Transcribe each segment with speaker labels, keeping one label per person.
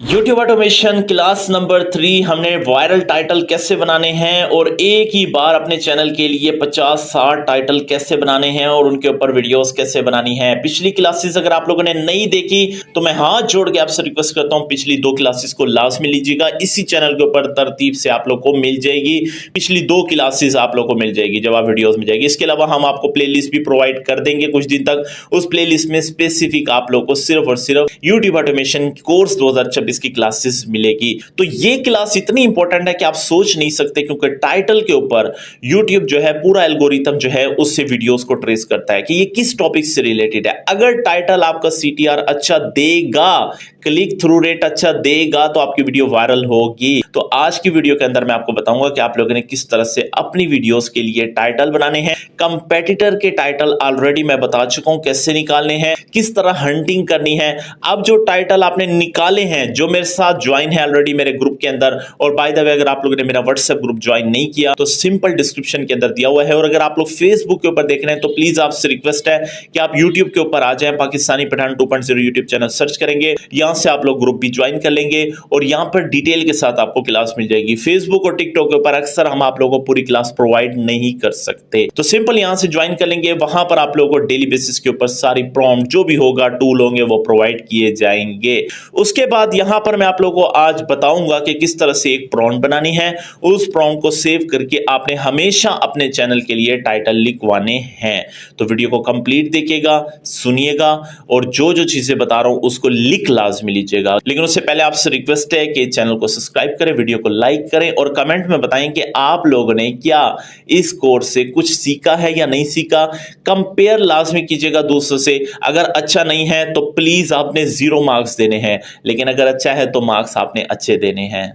Speaker 1: YouTube automation class number 3 हमने viral title कैसे बनाने हैं और एक ही बार अपने चैनल के लिए 50-60 टाइटल कैसे बनाने हैं और उनके ऊपर वीडियोस कैसे बनानी है। पिछली क्लासेस अगर आप लोगों ने नहीं देखी तो मैं हाथ जोड़ के आपसे रिक्वेस्ट करता हूं पिछली 2 क्लासेस को लाजमी लीजिएगा। इसी चैनल के ऊपर तरतीब से आप लोग को मिल जाएगी। पिछली 2 क्लासेस आप लोग को मिल जाएगी, जब आप वीडियोस मिल जाएगी। इसके अलावा हम आपको प्लेलिस्ट भी प्रोवाइड कर देंगे कुछ दिन तक। उस प्लेलिस्ट में स्पेसिफिक आप लोग को सिर्फ और सिर्फ यूट्यूब ऑटोमेशन कोर्स 2026 की क्लासेस मिलेगी। तो ये क्लास इतनी इंपॉर्टेंट है कि आप सोच नहीं सकते, क्योंकि टाइटल के ऊपर यूट्यूब जो है पूरा एल्गोरिथम जो है उससे वीडियोस को ट्रेस करता है कि ये किस टॉपिक से रिलेटेड है। अगर टाइटल आपका सीटीआर अच्छा देगा, क्लिक थ्रू रेट अच्छा देगा, तो आपकी वीडियो वायरल होगी। तो आज की वीडियो के अंदर मैं आपको बताऊंगा कि आप लोगों ने किस तरह से अपनी वीडियोस के लिए टाइटल बनाने हैं। कंपेटिटर के टाइटल ऑलरेडी मैं बता चुका हूं कैसे निकालने हैं, किस तरह हंटिंग करनी है। अब जो टाइटल आपने निकाले हैं, जो मेरे साथ ज्वाइन है ऑलरेडी मेरे ग्रुप के अंदर, और बाय द वे अगर आप लोगों ने मेरा व्हाट्सएप ग्रुप ज्वाइन नहीं किया तो सिंपल डिस्क्रिप्शन के अंदर दिया हुआ है। और अगर आप लोग फेसबुक के ऊपर देख रहे हैं तो प्लीज आपसे रिक्वेस्ट है कि आप यूट्यूब के ऊपर आ जाएं, Pakistani Pathan 2.0 YouTube channel search करेंगे, यहां से आप लोग ग्रुप भी ज्वाइन कर लेंगे और यहां पर डिटेल के साथ आपको क्लास मिल जाएगी। फेसबुक और टिकटॉक के ऊपर अक्सर हम आप लोगों को पूरी क्लास प्रोवाइड नहीं कर सकते, तो सिंपल यहां से ज्वाइन कर लेंगे। वहां पर आप लोगों को डेली बेसिस के ऊपर सारी प्रॉम्प्ट जो भी होगा, टूल होंगे, वो प्रोवाइड किए जाएंगे। उसके बाद यहां पर मैं आप लोगों को आज बताऊंगा कि किस तरह से एक प्रॉम्प्ट बनानी है। उस प्रॉम्प्ट को सेव करके आपने हमेशा अपने चैनल के लिए टाइटल लिखवाने हैं। तो वीडियो को कंप्लीट देखिएगा, सुनिएगा और जो जो चीजें बता रहा हूं उसको लिख लाजमी लीजिएगा। लेकिन उससे पहले आपसे रिक्वेस्ट है कि चैनल को सब्सक्राइब करें, वीडियो को लाइक करें और कमेंट में बताएं कि आप लोगों ने क्या इस कोर्स से कुछ सीखा है या नहीं सीखा। कंपेयर लाजमी कीजिएगा दूसरों से। अगर अच्छा नहीं है तो प्लीज आपने 0 मार्क्स देने हैं, लेकिन अगर अच्छा है तो मार्क्स आपने अच्छे देने हैं।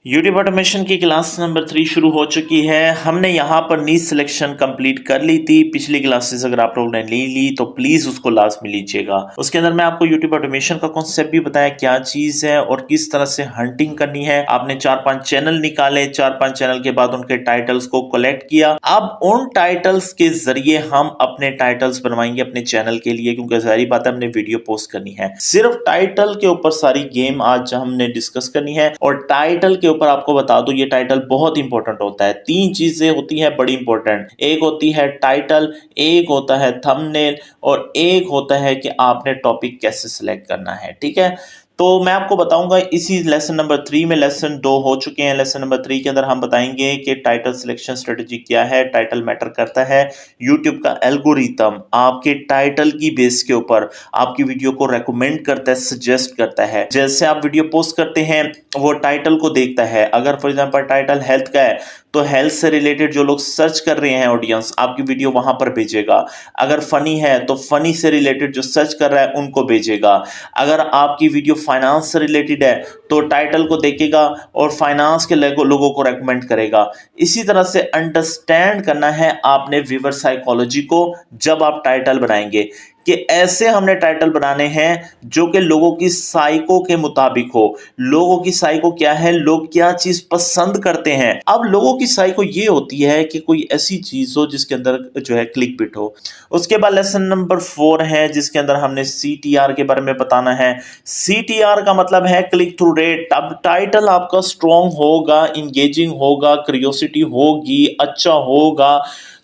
Speaker 1: यूट्यूब ऑटोमेशन की क्लास नंबर 3 शुरू हो चुकी है। हमने यहाँ पर नीच सिलेक्शन कंप्लीट कर ली थी। पिछली क्लासेस अगर आप लोगों ने ले ली तो प्लीज उसको लाजमी लीजिएगा। उसके अंदर मैं आपको यूट्यूब ऑटोमेशन का कॉन्सेप्ट भी बताया, क्या चीज है और किस तरह से हंटिंग करनी है। आपने 4-5 चैनल निकाले, 4-5 चैनल के बाद उनके टाइटल्स को कलेक्ट किया। अब उन टाइटल्स के जरिए हम अपने टाइटल्स बनवाएंगे अपने चैनल के लिए, क्योंकि सारी बात हमने वीडियो पोस्ट करनी है। सिर्फ टाइटल के ऊपर सारी गेम आज हमने डिस्कस करनी है। और टाइटल के ऊपर आपको बता दूं, ये टाइटल बहुत इंपॉर्टेंट होता है। 3 चीजें होती हैं बड़ी इंपॉर्टेंट। एक होती है टाइटल, एक होता है थंबनेल और एक होता है कि आपने टॉपिक कैसे सिलेक्ट करना है। ठीक है, तो मैं आपको बताऊंगा इसी लेसन नंबर 3 में। लेसन 2 हो चुके हैं। लेसन नंबर 3 के अंदर हम बताएंगे कि टाइटल सिलेक्शन स्ट्रेटजी क्या है। टाइटल मैटर करता है। यूट्यूब का एल्गोरिथम आपके टाइटल की बेस के ऊपर आपकी वीडियो को रेकमेंड करता है, सजेस्ट करता है। जैसे आप वीडियो पोस्ट करते हैं वो टाइटल को देखता है। अगर फॉर एग्जांपल टाइटल हेल्थ का है तो हेल्थ से रिलेटेड जो लोग सर्च कर रहे हैं ऑडियंस, आपकी वीडियो वहां पर भेजेगा। अगर फनी है तो फनी से रिलेटेड जो सर्च कर रहा है उनको भेजेगा। अगर आपकी वीडियो फाइनेंस से रिलेटेड है तो टाइटल को देखेगा और फाइनेंस के लोगों को रेकमेंड करेगा। इसी तरह से अंडरस्टैंड करना है आपने व्यूअर साइकोलॉजी को जब आप टाइटल बनाएंगे, कि ऐसे हमने टाइटल बनाने हैं जो कि लोगों की साइको के मुताबिक हो। लोगों की साइको क्या है, लोग क्या चीज पसंद करते हैं। अब लोगों की साइको ये होती है कि कोई ऐसी चीज हो जिसके अंदर जो है क्लिक बिट हो। उसके बाद लेसन नंबर 4 है जिसके अंदर हमने सीटीआर के बारे में बताना है। सीटीआर का मतलब है क्लिक थ्रू रेट। अब टाइटल आपका स्ट्रॉन्ग होगा, इंगेजिंग होगा, क्यूरियोसिटी होगी, अच्छा होगा,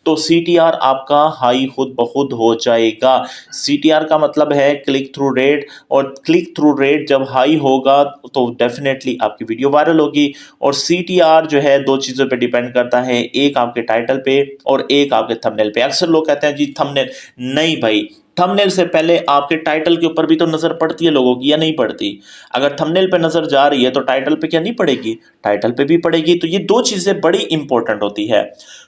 Speaker 1: तो सीटीआर आपका हाई खुद ब खुद हो जाएगा। सीटीआर का मतलब है क्लिक थ्रू रेट, और क्लिक थ्रू रेट जब हाई होगा तो डेफिनेटली आपकी वीडियो वायरल होगी। और सीटीआर जो है 2 चीज़ों पे डिपेंड करता है, एक आपके टाइटल पे और एक आपके थंबनेल पे। अक्सर लोग कहते हैं जी थंबनेल, नहीं भाई, थंबनेल से पहले आपके टाइटल के ऊपर भी तो नजर पड़ती है लोगों की, या नहीं पड़ती। अगर थंबनेल पे नजर जा रही है तो टाइटल पे क्या नहीं पड़ेगी, टाइटल पे भी पड़ेगी। तो ये 2 चीजें बड़ी इंपॉर्टेंट होती है।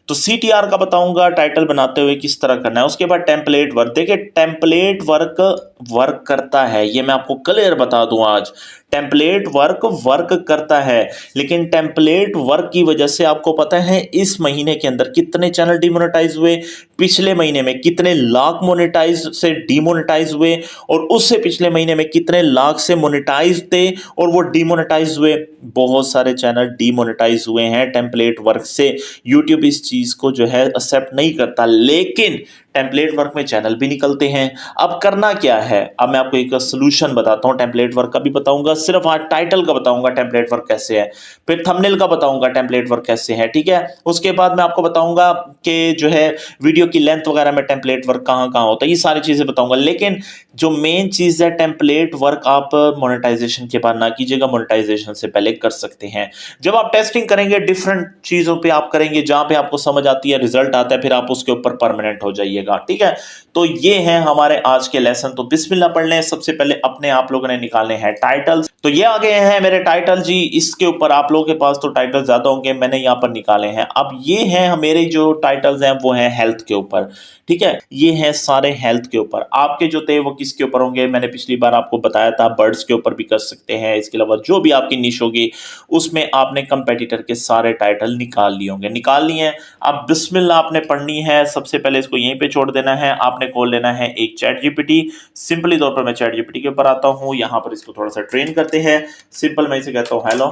Speaker 1: तो सीटीआर का बताऊंगा टाइटल बनाते हुए किस तरह करना है। उसके बाद टेम्पलेट वर्क, देखिए टेम्पलेट वर्क करता है, ये मैं आपको क्लियर बता दूं आज। टेम्पलेट वर्क करता है, लेकिन टेम्पलेट वर्क की वजह से आपको पता है इस महीने के अंदर कितने चैनल डिमोनेटाइज हुए, पिछले महीने में कितने लाख मोनेटाइज से डिमोनेटाइज हुए, और उससे पिछले महीने में कितने लाख से मोनेटाइज थे और वो डिमोनेटाइज हुए। बहुत सारे चैनल डिमोनेटाइज हुए हैं टेम्पलेट वर्क से। यूट्यूब इस चीज को जो है एक्सेप्ट नहीं करता, लेकिन टेम्पलेट वर्क में चैनल भी निकलते हैं। अब करना क्या है, अब मैं आपको एक सोल्यूशन बताता हूँ, टेम्पलेट वर्क का भी बताऊंगा, सिर्फ आज टाइटल का बताऊंगा टेम्पलेट वर्क कैसे है, फिर थंबनेल का बताऊंगा टेम्पलेट वर्क कैसे है, ठीक है। उसके बाद मैं आपको बताऊंगा कि जो है वीडियो की लेंथ वगैरह में टेम्पलेट वर्क कहाँ कहाँ होता है, ये सारी चीजें बताऊंगा। लेकिन जो मेन चीज है, टेम्पलेट वर्क आप मोनेटाइजेशन के बाद ना कीजिएगा, मोनेटाइजेशन से पहले कर सकते हैं। जब आप टेस्टिंग करेंगे, डिफरेंट चीजों पे आप करेंगे, जहां पे आपको समझ आती है, रिजल्ट आता है, फिर आप उसके ऊपर परमानेंट हो जाइएगा, ठीक है। तो ये है हमारे आज के लेसन। तो बिस्मिल्लाह पढ़ लें। सबसे पहले अपने आप लोगों ने निकालने हैं टाइटल्स। तो ये आ गए हैं मेरे टाइटल जी। इसके ऊपर आप लोगों के पास तो टाइटल ज्यादा होंगे, मैंने यहां पर निकाले हैं। अब ये हैं मेरे जो टाइटल्स हैं, वो हैं हेल्थ के ऊपर, ठीक है। ये हैं सारे हेल्थ के ऊपर। आपके जो थे वो किसके ऊपर होंगे, मैंने पिछली बार आपको बताया था, बर्ड्स के ऊपर भी कर सकते हैं। इसके अलावा जो भी आपकी निश होगी उसमें आपने कंपेटिटर के सारे टाइटल निकाल लिए होंगे, निकाल लिए हैं। अब बिस्मिल्लाह आपने पढ़नी है। सबसे पहले इसको यहीं पे छोड़ देना है, आपने खोल लेना है एक चैट जीपीटी। सिंपली तौर पर मैं चैट जीपीटी के ऊपर आता हूं, यहां पर इसको थोड़ा सा ट्रेन करते हैं। सिंपल मैं इसे कहता हूं हेलो,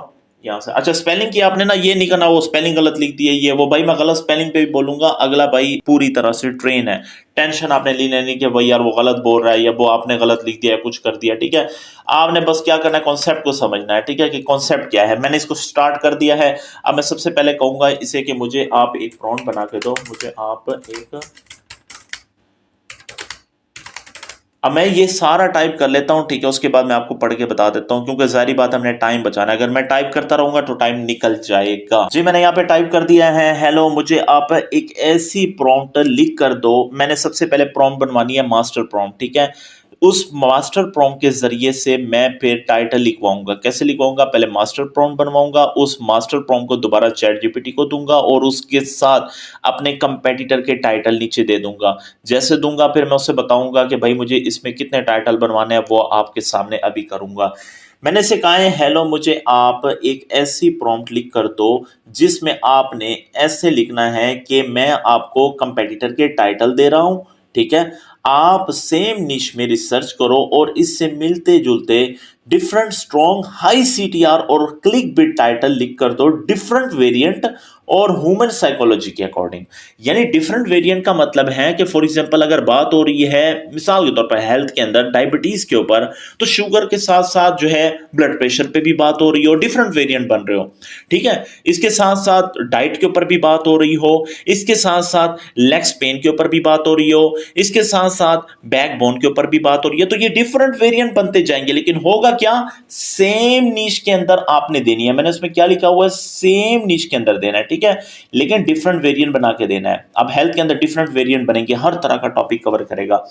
Speaker 1: यहाँ से। अच्छा, स्पेलिंग की आपने ना ये नहीं करना, वो स्पेलिंग गलत लिख दी है, ये वो भाई मैं गलत स्पेलिंग पे भी बोलूंगा, अगला भाई पूरी तरह से ट्रेन है। टेंशन आपने ली नहीं कि भाई यार वो गलत बोल रहा है या वो आपने गलत लिख दिया है, कुछ कर दिया, ठीक है। आपने बस क्या करना है, कॉन्सेप्ट को समझना है, ठीक है, कि कॉन्सेप्ट क्या है। मैंने इसको स्टार्ट कर दिया है। अब मैं सबसे पहले कहूंगा इसे कि मुझे आप एक प्रॉम्प्ट बना के दो, मुझे आप एक, अब मैं ये सारा टाइप कर लेता हूं, ठीक है। उसके बाद मैं आपको पढ़ के बता देता हूं, क्योंकि जारी बात हमने टाइम बचाना है। अगर मैं टाइप करता रहूंगा तो टाइम निकल जाएगा जी। मैंने यहाँ पे टाइप कर दिया है हेलो, मुझे आप एक ऐसी प्रॉम्प्ट लिख कर दो। मैंने सबसे पहले प्रॉम्प्ट बनवानी है मास्टर प्रॉम्प्ट, ठीक है। उस मास्टर प्रॉम्प्ट के जरिए से मैं फिर टाइटल लिखवाऊंगा। कैसे लिखवाऊंगा, पहले मास्टर प्रॉम्प्ट बनवाऊंगा, उस मास्टर प्रॉम्प्ट को दोबारा चैट जीपीटी को दूंगा और उसके साथ अपने कंपेटिटर के टाइटल नीचे दे दूंगा। जैसे दूंगा फिर मैं उससे बताऊंगा कि भाई मुझे इसमें कितने टाइटल बनवाने हैं, वो आपके सामने अभी करूंगा। मैंने इसे कहा है हेलो, मुझे आप एक ऐसी प्रॉम्प्ट लिख कर दो जिसमें आपने ऐसे लिखना है कि मैं आपको कंपेटिटर के टाइटल दे रहा हूं, ठीक है। आप सेम निश में रिसर्च करो और इससे मिलते जुलते डिफरेंट स्ट्रॉन्ग हाई सीटीआर और क्लिक बिट टाइटल लिख कर दो, डिफरेंट वेरिएंट और ह्यूमन साइकोलॉजी के अकॉर्डिंग। यानी डिफरेंट वेरिएंट का मतलब है कि फॉर एग्जांपल अगर बात हो रही है मिसाल के तौर पर हेल्थ के अंदर डायबिटीज के ऊपर, तो शुगर के साथ साथ जो है ब्लड प्रेशर पे भी बात हो रही हो, डिफरेंट वेरिएंट बन रहे हो, ठीक है। इसके साथ साथ डाइट के ऊपर भी बात हो रही हो, इसके साथ साथ लेग्स पेन के ऊपर भी बात हो रही हो, इसके साथ साथ बैक बोन के ऊपर भी बात हो रही है। तो ये डिफरेंट वेरिएंट बनते जाएंगे, लेकिन होगा क्या, सेम नीश के अंदर आपने देनी है। मैंने उसमें क्या लिखा हुआ है, सेम नीश के अंदर देना है, ठीक है, लेकिन डिफरेंट वेरिएंट बना के देना है। अब हेल्थ के अंदर डिफरेंट वेरिएंट बनेंगे, हर तरह का टॉपिक कवर करेगा।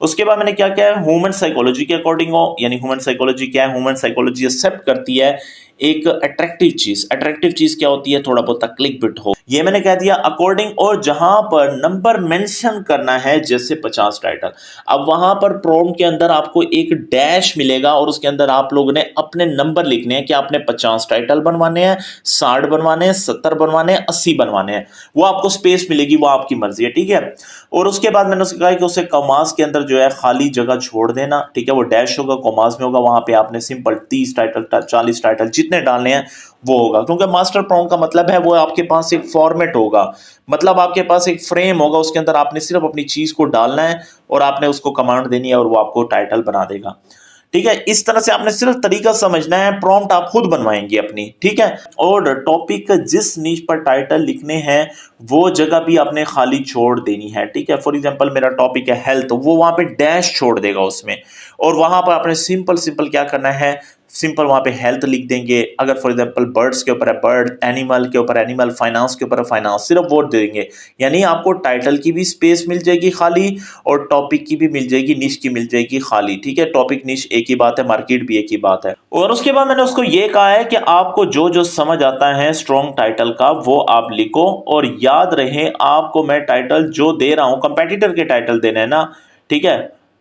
Speaker 1: उसके बाद मैंने क्या क्या है, ह्यूमन साइकोलॉजी के अकॉर्डिंग हो। यानी ह्यूमन साइकोलॉजी क्या है, ह्यूमन साइकोलॉजी एक्सेप्ट करती है एक अट्रैक्टिव चीज। अट्रैक्टिव चीज क्या होती है, थोड़ा बहुत क्लिक बिट हो, ये मैंने कह दिया अकॉर्डिंग। और जहां पर नंबर मेंशन करना है, जैसे 50 टाइटल, अब वहां पर प्रॉम्प्ट के अंदर आपको एक डैश मिलेगा और उसके अंदर आप लोगों ने अपने नंबर लिखने हैं कि आपने 50 टाइटल बनवाने हैं, 60 बनवाने हैं, 70 बनवाने हैं, 80 बनवाने हैं। वो आपको स्पेस मिलेगी, वो आपकी मर्जी है, ठीक है। और उसके बाद मैंने उससे कहा कि उसे कॉमास के अंदर जो है खाली जगह छोड़ देना, ठीक है। वो डैश होगा, कॉमास में होगा, वहां पे आपने सिंपल 30 टाइटल 40 टाइटल जितने डालने हैं वो होगा। क्योंकि मास्टर प्रॉम्प्ट का मतलब है वो आपके पास एक फॉर्मेट होगा, मतलब आपके पास एक फ्रेम होगा, उसके अंदर आपने सिर्फ अपनी चीज को डालना है और आपने उसको कमांड देनी है और वो आपको टाइटल बना देगा, ठीक है। इस तरह से आपने सिर्फ तरीका समझना है, प्रॉम्प्ट आप खुद बनवाएंगे अपनी, ठीक है। और टॉपिक जिस नीच पर टाइटल लिखने हैं वो जगह भी आपने खाली छोड़ देनी है, ठीक है। फॉर एग्जांपल मेरा टॉपिक है हेल्थ, वो वहां पे डैश छोड़ देगा उसमें, और वहां पर आपने सिंपल सिंपल क्या करना है, सिंपल वहां पे हेल्थ लिख देंगे। अगर फॉर एग्जांपल बर्ड्स के ऊपर है बर्ड, एनिमल के ऊपर एनिमल, फाइनेंस के ऊपर है फाइनेंस, सिर्फ वो देंगे। यानी आपको टाइटल की भी स्पेस मिल जाएगी खाली और टॉपिक की भी मिल जाएगी, निश की मिल जाएगी खाली, ठीक है। टॉपिक निश एक ही बात है, मार्केट भी एक ही बात है। और उसके बाद मैंने उसको ये कहा है कि आपको जो जो समझ आता है स्ट्रॉन्ग टाइटल का वो आप लिखो, और याद रहे आपको मैं टाइटल जो दे रहा हूं कंपेटिटर के टाइटल देने हैं ना, ठीक है।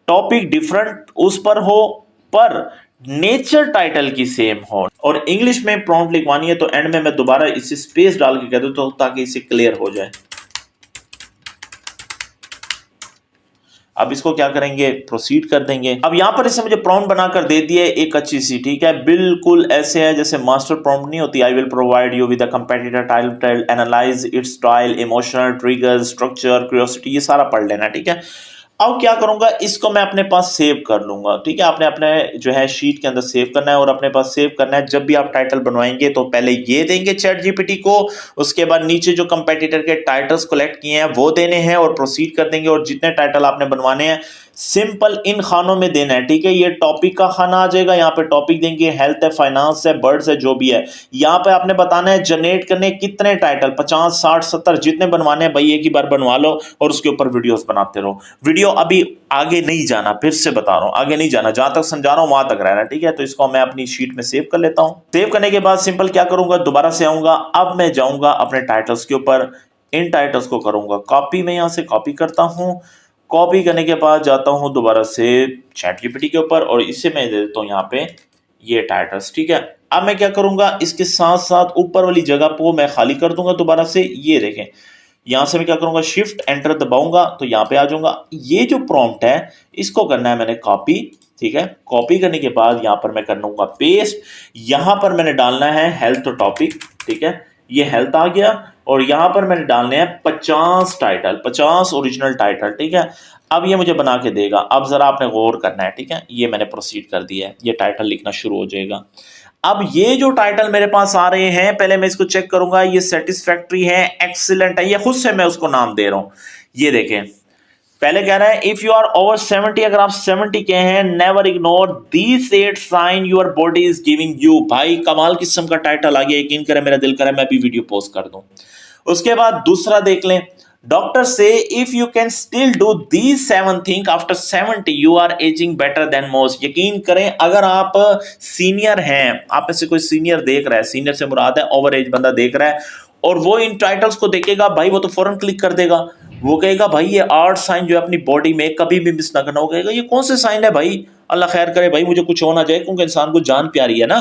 Speaker 1: टॉपिक डिफरेंट उस पर हो पर नेचर टाइटल की सेम हो। और इंग्लिश में प्रॉम्प्ट लिखवानी है तो एंड में मैं दोबारा इसे स्पेस डाल के कह दूं तो ताकि इसे क्लियर हो जाए। अब इसको क्या करेंगे, प्रोसीड कर देंगे। अब यहां पर इसने मुझे प्रॉम्प्ट बनाकर दे दिया एक अच्छी सी, ठीक है, बिल्कुल ऐसे है जैसे मास्टर प्रॉम्प्ट नहीं होती, I will provide you with a competitor title, analyse it's style, emotional triggers, structure, curiosity, ये सारा पढ़ लेना, ठीक है। अब क्या करूंगा, इसको मैं अपने पास सेव कर लूंगा, ठीक है। आपने अपने जो है शीट के अंदर सेव करना है और अपने पास सेव करना है। जब भी आप टाइटल बनवाएंगे तो पहले ये देंगे चैट जीपीटी को, उसके बाद नीचे जो कंपेटिटर के टाइटल्स कलेक्ट किए हैं वो देने हैं और प्रोसीड कर देंगे। और जितने टाइटल आपने बनवाने हैं सिंपल इन खानों में देना है, ठीक है। ये टॉपिक का खाना आ जाएगा, यहाँ पे टॉपिक देंगे, हेल्थ है, फाइनेंस है, बर्ड्स है, जो भी है। यहाँ पे आपने बताना है जनरेट करने कितने टाइटल, 50, 60, 70 जितने बनवाने हैं भाई एक ही बार बनवा लो और उसके ऊपर वीडियोस बनाते रहो। वीडियो अभी आगे नहीं जाना, फिर से बता रहा हूं, आगे नहीं जाना, जहां तक समझा रहा हूं वहां तक रहना, ठीक है। तो इसको मैं अपनी शीट में सेव कर लेता हूं। सेव करने के बाद सिंपल क्या करूंगा, दोबारा से आऊंगा। अब मैं जाऊंगा अपने टाइटल्स के ऊपर, इन टाइटल्स को करूंगा कॉपी, मैं यहां से कॉपी करता हूं। कॉपी करने के बाद जाता हूं दोबारा से चैट जीपीटी के ऊपर और इसे मैं दे देता हूं यहाँ पे ये टाइटल्स, ठीक है। अब मैं क्या करूंगा, इसके साथ साथ ऊपर वाली जगह को मैं खाली कर दूंगा दोबारा से। ये देखें, यहां से मैं क्या करूंगा, शिफ्ट एंटर दबाऊंगा तो यहां पे आ जाऊंगा। ये जो प्रॉम्प्ट है इसको करना है मैंने कॉपी, ठीक है। कॉपी करने के बाद यहां पर मैं कर लूंगा पेस्ट। यहां पर मैंने डालना है हेल्थ टॉपिक, ठीक है, ये हेल्थ आ गया। और यहां पर मैंने डालने हैं 50 टाइटल, 50 ओरिजिनल टाइटल, ठीक है। अब ये मुझे बना के देगा। अब जरा आपने गौर करना है, ठीक है। ये मैंने प्रोसीड कर दिया है, ये टाइटल लिखना शुरू हो जाएगा। अब ये जो टाइटल मेरे पास आ रहे हैं, पहले मैं इसको चेक करूंगा, ये सेटिस्फैक्ट्री है, एक्सीलेंट है, ये खुद से मैं उसको नाम दे रहा हूं। ये देखें, पहले कह रहा है इफ यू आर ओवर 70, अगर आप 70 के हैं, never ignore these 8 sign your body is giving you. भाई कमाल किस्म का टाइटल आ गया, यकीन करें मेरा दिल करे मैं भी वीडियो पोस्ट कर दूं। उसके बाद दूसरा देख लें, डॉक्टर से if you can still do these 7 thing after 70 you are ageing better than most. यकीन करें अगर आप सीनियर हैं, आप में से कोई सीनियर देख रहा है, सीनियर से मुराद है ओवर एज बंदा देख रहा है, और वो इन टाइटल्स को देखेगा भाई, वो तो फौरन क्लिक कर देगा। वो कहेगा भाई ये 8 साइन जो है अपनी बॉडी में कभी भी मिस ना करना। वो कहेगा ये कौन से साइन है भाई, अल्लाह खैर करे भाई मुझे कुछ हो ना जाए, क्योंकि इंसान को जान प्यारी है ना।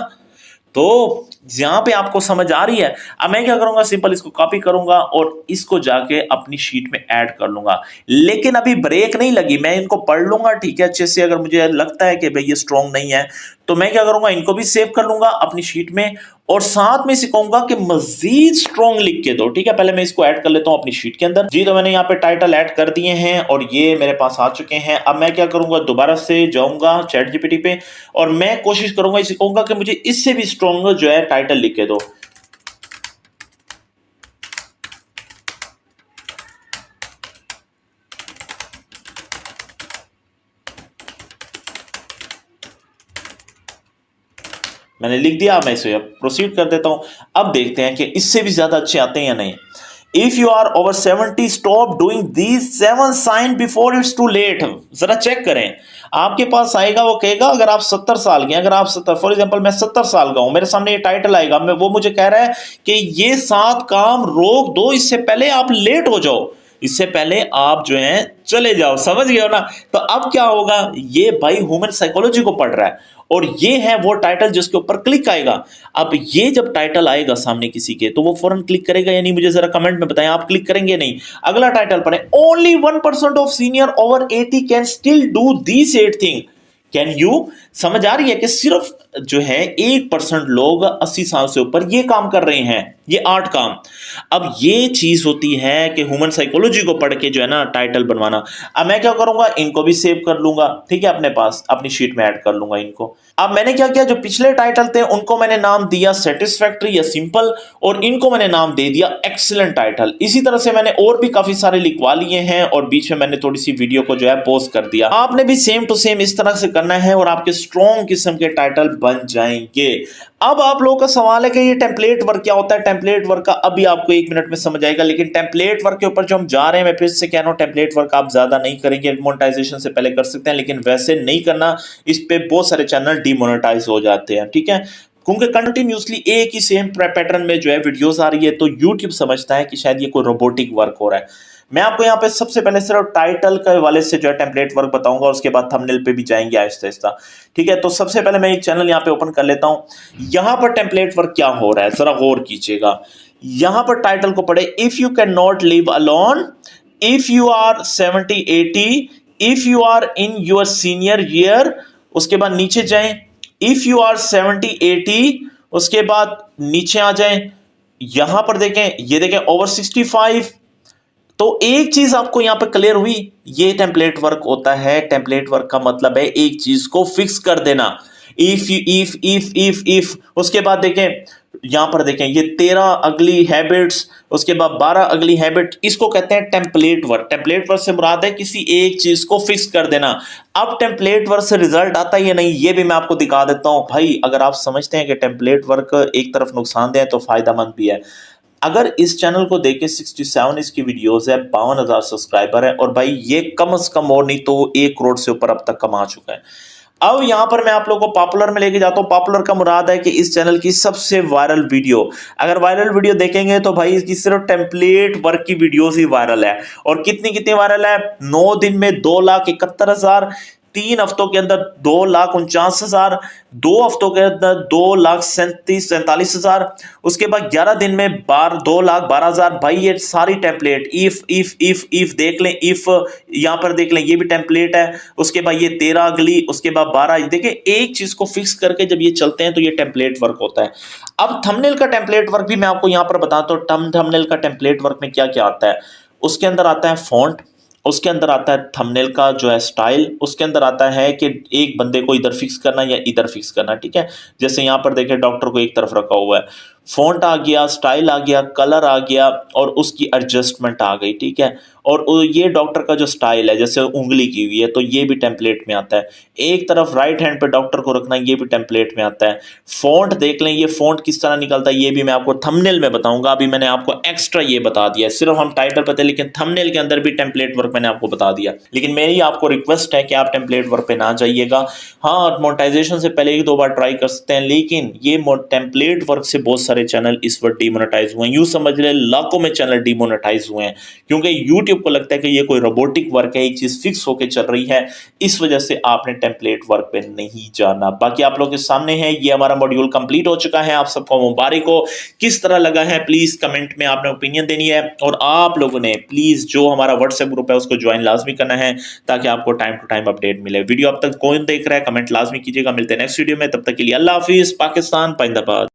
Speaker 1: तो यहां पे आपको समझ आ रही है। अब मैं क्या करूंगा, सिंपल इसको कॉपी करूंगा और इसको जाके अपनी शीट में ऐड कर लूंगा। लेकिन अभी ब्रेक नहीं लगी, मैं इनको पढ़ लूंगा, ठीक है, अच्छे से। अगर मुझे लगता है कि भाई ये स्ट्रॉन्ग नहीं है तो मैं क्या करूंगा, इनको भी सेव कर लूंगा अपनी शीट में और साथ में सिखाऊंगा कि मजीद स्ट्रॉन्ग लिख के दो, ठीक है। पहले मैं इसको ऐड कर लेता हूं अपनी शीट के अंदर। जी, तो मैंने यहाँ पे टाइटल ऐड कर दिए हैं और ये मेरे पास आ चुके हैं। अब मैं क्या करूंगा, दोबारा से जाऊंगा चैट जीपीटी पे और मैं कोशिश करूंगा, इसे कहूंगा कि मुझे इससे भी स्ट्रॉन्ग जो है टाइटल लिख के दो। मैंने लिख दिया, मैं इसे प्रोसीड कर देता हूं। अब देखते हैं कि इससे भी ज्यादा अच्छे आते हैं या नहीं। If you are over 70 stop doing these 7 sign before it's too late. जरा चेक करें, आपके पास आएगा, वो कहेगा अगर आप 70 साल के, अगर आप 70, फॉर एग्जांपल मैं 70 साल का हूं, मेरे सामने ये टाइटल आएगा, मैं वो मुझे कह रहा है कि ये 7 काम रोक दो, इससे पहले आप लेट हो जाओ, इससे पहले आप जो है चले जाओ। समझ गए हो ना। तो अब क्या होगा, ये भाई ह्यूमन साइकोलॉजी को पढ़ रहा है और ये है वो टाइटल जिसके ऊपर क्लिक आएगा। अब ये जब टाइटल आएगा सामने किसी के तो वो फौरन क्लिक करेगा या नहीं, मुझे जरा कमेंट में बताएं, आप क्लिक करेंगे नहीं। अगला टाइटल पढ़ें, only 1% of senior over 80 can still do these 8 thing. Can you, समझ आ रही है कि सिर्फ जो है 1% लोग 80 साल से ऊपर ये काम कर रहे हैं, ये 8 काम। अब ये चीज होती है कि ह्यूमन साइकोलॉजी को पढ़ के जो है ना टाइटल बनवाना। अब मैं क्या करूंगा, इनको भी सेव कर लूंगा, ठीक है, अपने पास अपनी शीट में ऐड कर लूंगा इनको। अब मैंने क्या किया, जो पिछले टाइटल थे उनको मैंने नाम दिया सेटिस्फैक्टरी या सिंपल, और इनको मैंने नाम दे दिया एक्सीलेंट टाइटल। इसी तरह से मैंने और भी काफी सारे लिखवा लिए हैं और बीच में मैंने थोड़ी सी वीडियो को जो है पोस्ट कर दिया। आपने भी सेम टू सेम इस तरह से करना है और आपके स्ट्रॉन्ग किस्म के टाइटल बन जाएंगे। अब आप लोगों का सवाल है कि ये टेम्पलेट वर्क क्या होता है। टेम्पलेट वर्क का अभी आपको 1 मिनट में समझ आएगा, लेकिन टेम्पलेट वर्क के ऊपर जो हम जा रहे हैं, मैं फिर से कह रहा हूं, टेम्पलेट वर्क आप ज्यादा नहीं करेंगे, मोनेटाइजेशन से पहले कर सकते हैं, लेकिन वैसे नहीं करना, इस पे बहुत सारे चैनल डीमोनेटाइज हो जाते हैं, ठीक है, क्योंकि कंटिन्यूसली एक ही सेम पैटर्न में जो है वीडियोस आ रही है, तो यूट्यूब समझता है कि शायद ये कोई रोबोटिक वर्क हो रहा है। मैं आपको यहाँ पे सबसे पहले सिर्फ टाइटल के हवाले से जो है टेम्पलेट वर्क बताऊंगा, उसके बाद थंबनेल पे भी जाएंगे आहिस्ता आहिस्ता, ठीक है। तो सबसे पहले मैं एक चैनल यहाँ पे ओपन कर लेता हूं। यहाँ पर टेम्पलेट वर्क क्या हो रहा है जरा गौर कीजिएगा। यहाँ पर टाइटल को पढ़े, if you can not live alone, if you are 70, 80, if you are in your senior year, उसके बाद नीचे जाएं, इफ यू आर 70-80, उसके बाद नीचे आ जाएं, यहां पर देखें, ये देखें ओवर 65। तो एक चीज आपको यहां पर क्लियर हुई, ये टेम्पलेट वर्क होता है। टेम्पलेट वर्क का मतलब है एक चीज को फिक्स कर देना। इफ उसके बाद देखें, यहां पर देखें ये 13 अगली हैबिट्स, उसके बाद 12 अगली हैबिट, इसको कहते हैं टेम्पलेट वर्क। टेम्पलेट वर्क से मुराद है किसी एक चीज को फिक्स कर देना। अब टेम्पलेट वर्क से रिजल्ट आता है या नहीं, ये भी मैं आपको दिखा देता हूं। भाई अगर आप समझते हैं कि टेम्पलेट वर्क एक तरफ नुकसानदेह है तो फायदेमंद भी है। अगर इस चैनल को देखे 67 इसकी वीडियोस है, 52,000 सब्सक्राइबर है, और भाई ये कम से कम और नहीं तो 1 करोड़ से ऊपर अब तक कमा चुका है। अब यहां पर मैं आप लोगों को पॉपुलर में लेके जाता हूं। पॉपुलर का मुराद है कि इस चैनल की सबसे वायरल वीडियो, अगर वायरल वीडियो देखेंगे तो भाई इसकी सिर्फ टेम्पलेट वर्क की वीडियोस ही वायरल है। और कितनी कितनी वायरल है, 9 दिन में 2,71,000, 3 हफ्तों के अंदर 2,49,000, 2 हफ्तों के अंदर 2,47,000, उसके बाद 11 दिन में 2,12,000। भाई ये सारी टेम्पलेट इफ देख लें, इफ यहां पर देख लें, ये भी टेम्पलेट है। उसके बाद ये 13 अगली, उसके बाद 12। देखिए एक चीज को फिक्स करके जब ये चलते हैं तो ये टेम्पलेट वर्क होता है। अब थंबनेल का टेम्पलेट वर्क भी मैं आपको यहां पर बताता हूं। थंबनेल का टेम्पलेट वर्क में क्या क्या आता है, उसके अंदर आता है फॉन्ट, उसके अंदर आता है थंबनेल का जो है स्टाइल, उसके अंदर आता है कि एक बंदे को इधर फिक्स करना या इधर फिक्स करना। ठीक है, जैसे यहां पर देखें डॉक्टर को एक तरफ रखा हुआ है, फॉन्ट आ गया, स्टाइल आ गया, कलर आ गया और उसकी एडजस्टमेंट आ गई। ठीक है, और ये डॉक्टर का जो स्टाइल है, जैसे उंगली की हुई है तो ये भी टेम्पलेट में आता है। एक तरफ राइट हैंड पे डॉक्टर को रखना, ये भी टेम्पलेट में आता है। फॉन्ट देख लें, ये फॉन्ट किस तरह निकलता है ये भी मैं आपको थंबनेल में बताऊंगा। अभी मैंने आपको एक्स्ट्रा ये बता दिया, सिर्फ हम टाइटल पे थे, लेकिन थंबनेल के अंदर भी टेम्पलेट वर्क मैंने आपको बता दिया। लेकिन मेरी आपको रिक्वेस्ट है कि आप टेम्पलेट वर्क पे ना जाइएगा। हाँ, मोनेटाइजेशन से पहले 1-2 बार ट्राई कर सकते हैं, लेकिन ये टेम्पलेट वर्क से बहुत सारे चैनल इस वक्त डिमोनेटाइज हुए हैं। यूं समझ ले लाखों में चैनल डिमोनेटाइज हुए हैं, क्योंकि यूट्यूब को लगता है कि ये कोई रोबोटिक वर्क है, एक चीज फिक्स होकर चल रही है। इस वजह से आपने टेम्पलेट वर्क पे नहीं जाना। बाकी आप लोग के सामने है, ये हमारा मॉड्यूल कंप्लीट हो चुका है। आप सबको मुबारक हो। किस तरह लगा है प्लीज कमेंट में आपने ओपिनियन देनी है, और आप लोगों ने प्लीज जो हमारा व्हाट्सएप ग्रुप है उसको ज्वाइन लाजमी करना है, ताकि आपको टाइम टू टाइम अपडेट मिले। वीडियो अब तक कौन देख रहा है कमेंट लाजमी कीजिएगा। मिलते हैं नेक्स्ट वीडियो में, तब तक के लिए अल्लाह हाफिज। पाकिस्तान जिंदाबाद।